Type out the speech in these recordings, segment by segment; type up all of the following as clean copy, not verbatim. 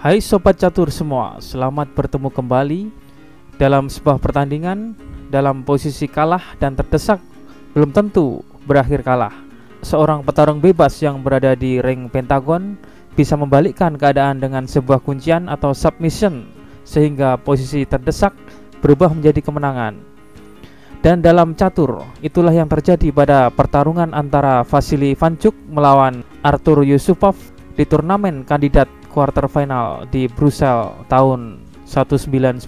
Hai Sobat Catur semua, selamat bertemu kembali dalam sebuah pertandingan. Dalam posisi kalah dan terdesak, belum tentu berakhir kalah. Seorang petarung bebas yang berada di ring pentagon bisa membalikkan keadaan dengan sebuah kuncian atau submission, sehingga posisi terdesak berubah menjadi kemenangan. Dan dalam catur, itulah yang terjadi pada pertarungan antara Vasily Ivanchuk melawan Artur Yusupov di turnamen kandidat quarter final di Brussels tahun 1991.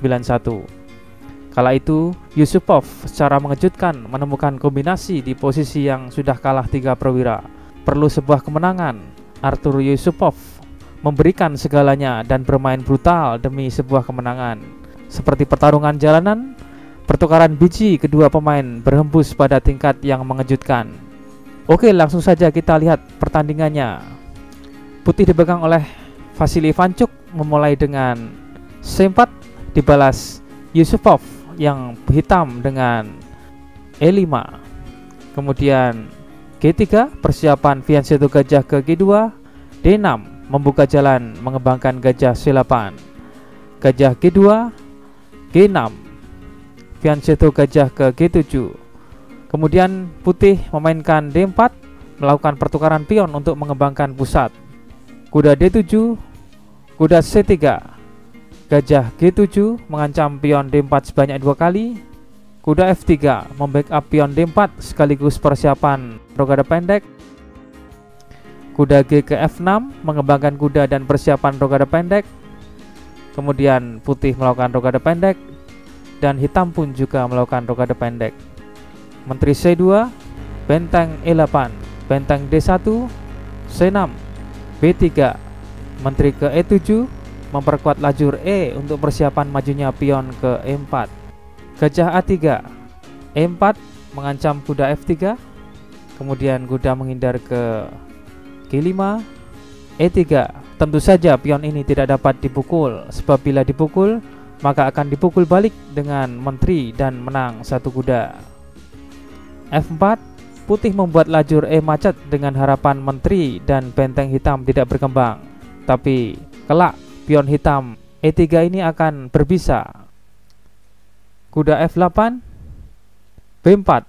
Kala itu, Yusupov secara mengejutkan menemukan kombinasi di posisi yang sudah kalah 3 perwira. Perlu sebuah kemenangan. Artur Yusupov memberikan segalanya dan bermain brutal demi sebuah kemenangan. Seperti pertarungan jalanan, pertukaran biji kedua pemain berhembus pada tingkat yang mengejutkan. Oke, langsung saja kita lihat pertandingannya. Putih dipegang oleh Vasily Ivanchuk, memulai dengan C4, dibalas Yusupov yang hitam dengan E5. Kemudian G3, persiapan fianchetto gajah ke G2. D6, membuka jalan mengembangkan gajah C8. Gajah G2, G6, fianchetto gajah ke G7. Kemudian putih memainkan D4, melakukan pertukaran pion untuk mengembangkan pusat. Kuda D7, kuda C3, gajah G7 mengancam pion D4 sebanyak 2 kali. Kuda F3 membackup pion D4 sekaligus persiapan rogada pendek. Kuda G ke F6 mengembangkan kuda dan persiapan rogada pendek. Kemudian putih melakukan rogada pendek dan hitam pun juga melakukan rogada pendek. Menteri C2, benteng E8, benteng D1, C6, B3, menteri ke E7 memperkuat lajur E untuk persiapan majunya pion ke E4. Gajah A3, E4 mengancam kuda F3. Kemudian kuda menghindar ke G5, E3. Tentu saja pion ini tidak dapat dipukul, sebab bila dipukul maka akan dipukul balik dengan menteri dan menang satu kuda. F4, putih membuat lajur E macet dengan harapan menteri dan benteng hitam tidak berkembang. Tapi kelak pion hitam E3 ini akan berbisa. Kuda F8, B4,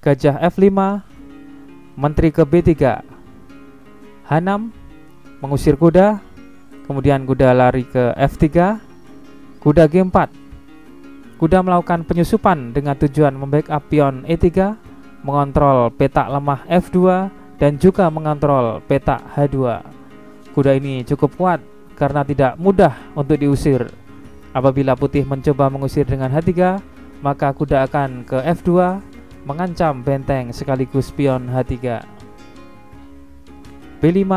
gajah F5, menteri ke B3, H6, mengusir kuda. Kemudian kuda lari ke F3, kuda G4. Kuda melakukan penyusupan dengan tujuan membackup pion E3, mengontrol petak lemah F2 dan juga mengontrol petak H2. Kuda ini cukup kuat karena tidak mudah untuk diusir. Apabila putih mencoba mengusir dengan H3, maka kuda akan ke F2 mengancam benteng sekaligus pion H3. B5,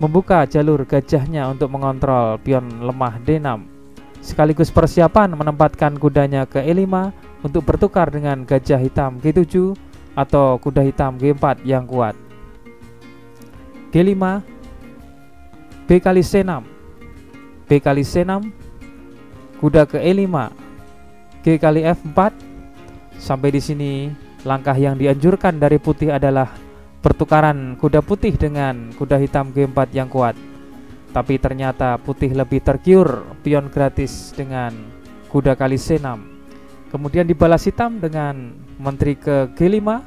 membuka jalur gajahnya untuk mengontrol pion lemah D6, sekaligus persiapan menempatkan kudanya ke E5 untuk bertukar dengan gajah hitam G7 atau kuda hitam G4 yang kuat. G5, B kali C6, B kali C6, kuda ke E5, G kali F4. Sampai di sini langkah yang dianjurkan dari putih adalah pertukaran kuda putih dengan kuda hitam G4 yang kuat. Tapi ternyata putih lebih tergiur pion gratis dengan kuda kali C6. Kemudian dibalas hitam dengan menteri ke G5.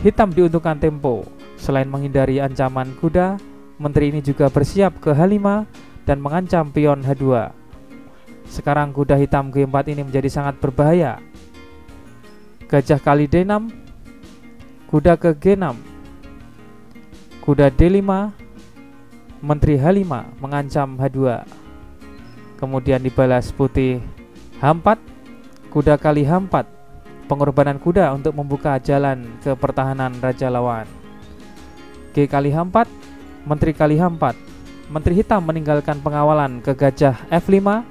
Hitam diuntungkan tempo. Selain menghindari ancaman kuda, menteri ini juga bersiap ke H5 dan mengancam pion H2. Sekarang kuda hitam G4 ini menjadi sangat berbahaya. Gajah kali D6, kuda ke G6, kuda D5, menteri H5 mengancam H2. Kemudian dibalas putih H4, kuda kali H4, pengorbanan kuda untuk membuka jalan ke pertahanan raja lawan. G kali H4, menteri kali H4. Menteri hitam meninggalkan pengawalan ke gajah F5,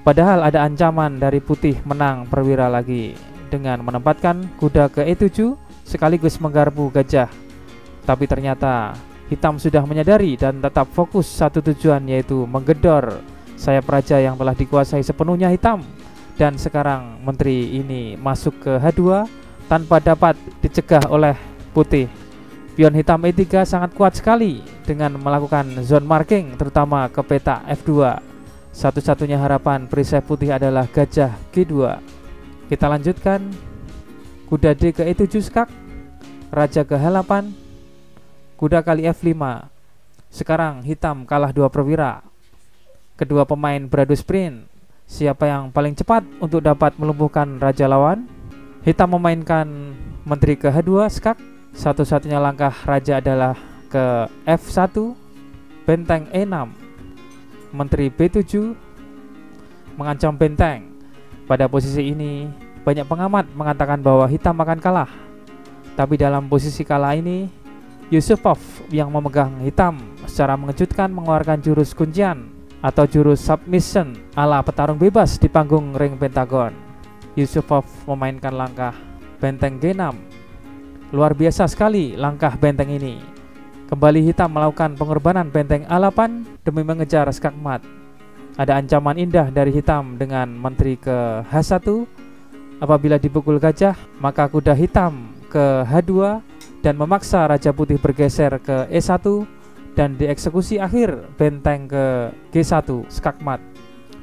padahal ada ancaman dari putih menang perwira lagi dengan menempatkan kuda ke E7 sekaligus menggarpu gajah. Tapi ternyata hitam sudah menyadari dan tetap fokus satu tujuan, yaitu menggedor sayap raja yang telah dikuasai sepenuhnya hitam. Dan sekarang menteri ini masuk ke H2 tanpa dapat dicegah oleh putih. Pion hitam E3 sangat kuat sekali dengan melakukan zone marking terutama ke peta F2. Satu-satunya harapan perisai putih adalah gajah G2. Kita lanjutkan. Kuda D ke E7 skak, raja ke H8, kuda kali F5. Sekarang hitam kalah 2 perwira. Kedua pemain beradu sprint. Siapa yang paling cepat untuk dapat melumpuhkan raja lawan? Hitam memainkan menteri ke H2 skak. Satu-satunya langkah raja adalah ke F1, benteng E6, menteri B7 mengancam benteng. Pada posisi ini banyak pengamat mengatakan bahwa hitam akan kalah. Tapi dalam posisi kalah ini, Yusupov yang memegang hitam secara mengejutkan mengeluarkan jurus kuncian atau jurus submission ala petarung bebas di panggung ring pentagon. Yusupov memainkan langkah benteng G6. Luar biasa sekali langkah benteng ini. Kembali hitam melakukan pengorbanan benteng A8 demi mengejar skak mat. Ada ancaman indah dari hitam dengan menteri ke H1. Apabila dipukul gajah, maka kuda hitam ke H2 dan memaksa raja putih bergeser ke E1 dan dieksekusi akhir benteng ke G1 skak mat.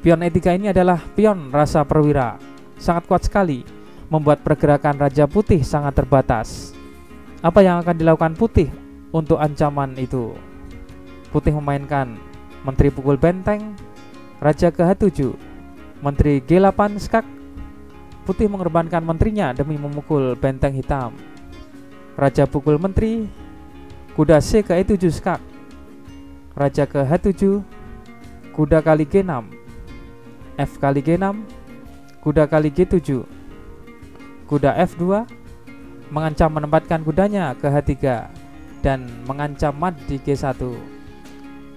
Pion E3 ini adalah pion rasa perwira. Sangat kuat sekali, membuat pergerakan raja putih sangat terbatas. Apa yang akan dilakukan putih untuk ancaman itu? Putih memainkan menteri pukul benteng, raja ke H7, menteri G8 skak. Putih mengorbankan menterinya demi memukul benteng hitam. Raja pukul menteri, kuda C ke E7 skak, raja ke H7, kuda kali G6, F kali G6, kuda kali G7, kuda F2 mengancam menempatkan kudanya ke H3 dan mengancam mat di G1.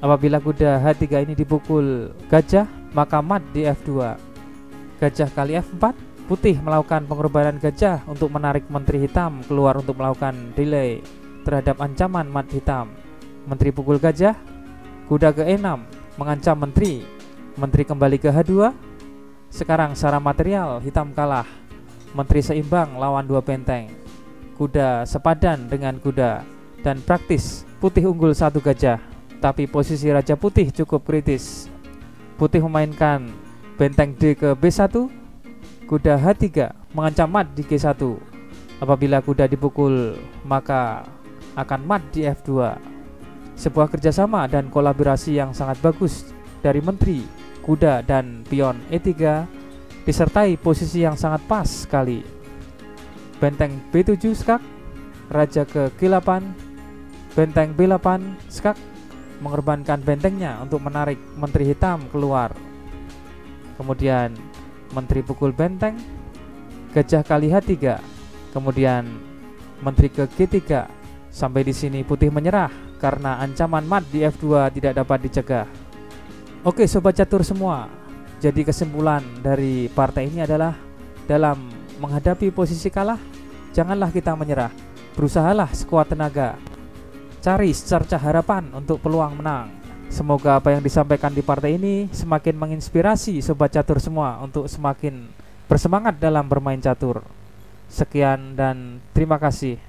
Apabila kuda H3 ini dipukul gajah, maka mat di F2. Gajah kali F4, putih melakukan pengorbanan gajah untuk menarik menteri hitam keluar untuk melakukan delay terhadap ancaman mat hitam. Menteri pukul gajah, kuda ke E6 mengancam menteri. Menteri kembali ke H2. Sekarang secara material hitam kalah. Menteri seimbang lawan 2 benteng. Kuda sepadan dengan kuda dan praktis putih unggul 1 gajah. Tapi posisi raja putih cukup kritis. Putih memainkan benteng D ke B1, kuda H3 mengancam mat di G1. Apabila kuda dipukul, maka akan mat di F2. Sebuah kerjasama dan kolaborasi yang sangat bagus dari menteri, kuda, dan pion E3 disertai posisi yang sangat pas sekali. Benteng B7 skak, raja ke G8, benteng B8 skak mengorbankan bentengnya untuk menarik menteri hitam keluar. Kemudian menteri pukul benteng, gajah kali H3, kemudian menteri ke G3. Sampai di sini putih menyerah karena ancaman mat di F2 tidak dapat dicegah. Oke sobat catur semua, jadi kesimpulan dari partai ini adalah dalam menghadapi posisi kalah, janganlah kita menyerah. Berusahalah sekuat tenaga. Cari secercah harapan untuk peluang menang. Semoga apa yang disampaikan di partai ini semakin menginspirasi sobat catur semua untuk semakin bersemangat dalam bermain catur. Sekian dan terima kasih.